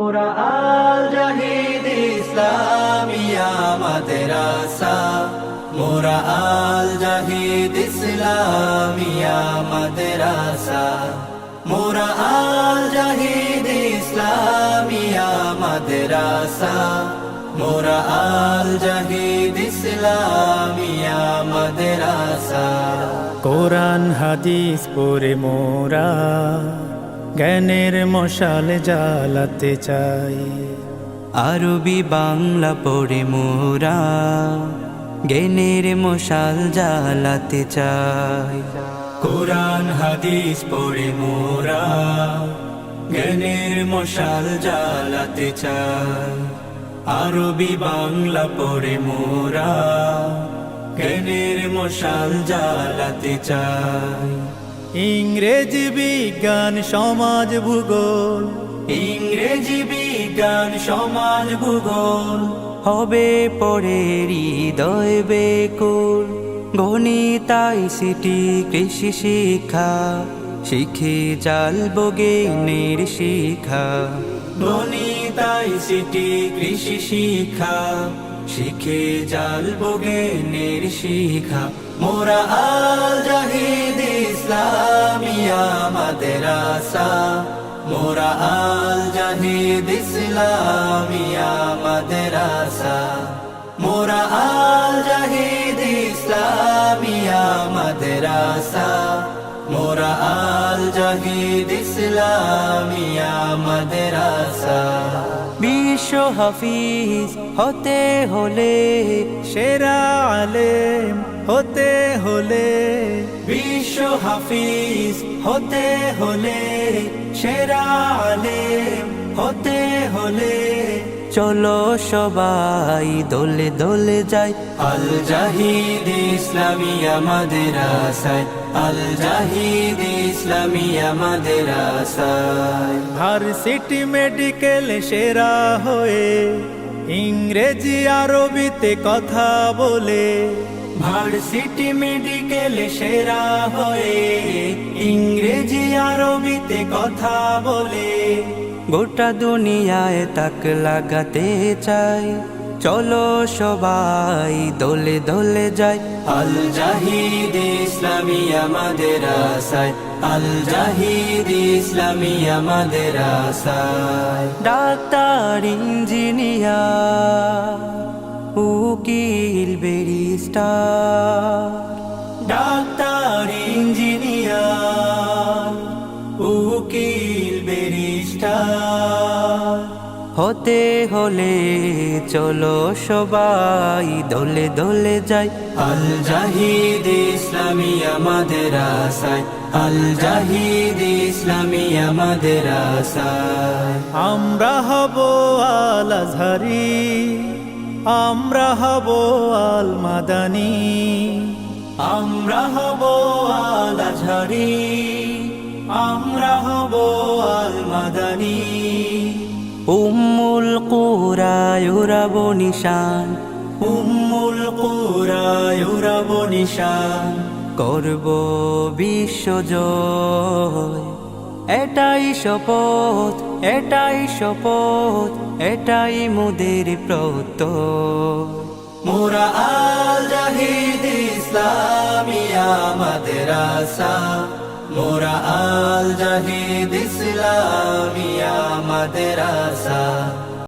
মোরা আল জাহিদ ইসলামিয়া মাদ্রাসা, মোরা আল জাহিদ ইসলামিয়া মাদ্রাসা, মোরা আল জাহিদ ইসলামিয়া মাদ্রাসা, মোরা আল জাহিদ ইসলামিয়া মাদ্রাসা। কোরআন হাদিস পড়ে মোরা জ্ঞানের মশাল জ্বালাতে চাই। আরবি বাংলা পড়ে মোরা জ্ঞানের মশাল জ্বালাতে চাই। কোরআন হাদিস পড়ে মোরা জ্ঞানের মশাল জ্বালাতে চাই। আরবি বাংলা পড়ে মোরা জ্ঞানের মশাল জ্বালাতে চাই। ইংরেজি বিজ্ঞান সমাজ ভূগোল, ইংরেজি বিজ্ঞান সমাজ ভূগোল হবে পড়ে হৃদয় বেকুল। গণিত আইসিটি কৃষি শিক্ষা শিখে জালবো জ্ঞানের শিখা। গণিত আইসিটি কৃষি শিক্ষা শিখে জালবো জ্ঞানের শিখা। মোরা আল জাহিদ ইসলামিয়া মাদ্রাসা, মোরা আল জাহিদ ইসলামিয়া মাদ্রাসা, মোরা আল জাহিদ ইসলামিয়া মাদ্রাসা, মোরা আল জাহিদ ইসলামিয়া মাদ্রাসা। বিশ্ব হাফিজ হতে হলে, সেরা আলেম হতে হলে, বিশ্ব হাফিজ হতে হলে, সেরা আলেম হতে হলে চলো সবাই দলে দলে যাই আল জাহিদ ইসলামিয়া মাদ্রাসায়, আল জাহিদ ইসলামিয়া মাদ্রাসায়। ভার্সিটি মেডিকেল সেরা হয়ে ইংরেজি আরবিতে কথা বলে, ভার্সিটি মেডিকেল সেরা হয়ে ইংরেজি আরবিতে কথা বলে গোটা দুনিয়ায় তাক লাগাতে চাই। চলো সবাই দলে দলে যাই আল জাহিদ ইসলামিয়া মাদ্রাসায়, আল জাহিদ ইসলামিয়া মাদ্রাসায়। ডাক্তার ইঞ্জিনিয়ার উকিল ব্যারিস্টার, ডাক্তার ইঞ্জিনিয়ার উকিল ব্যারিস্টার হতে হলে চলো সবাই দলে দলে যাই আল জাহিদ ইসলামিয়া মাদ্রাসায়, আল জাহিদ ইসলামিয়া মাদ্রাসায়। আমরা হব আল আজহারি, আমরা হব আল মাদানী, আমরা হব আল আজহারি, আমরা হব আল মাদানী। উম্মুল কুরা ইউরাবো নিশান, উম্মুল কুরা ইউরাবো নিশান করব বিশ্বজয়। এটাই শপথ, এটাই শপথ, এটাই মোদের প্রত্যয়। মোরা আল জাহিদ ইসলামিয়া মাদ্রাসা, মোরা আল জাহিদ ইসলামিয়া মাদ্রাসা,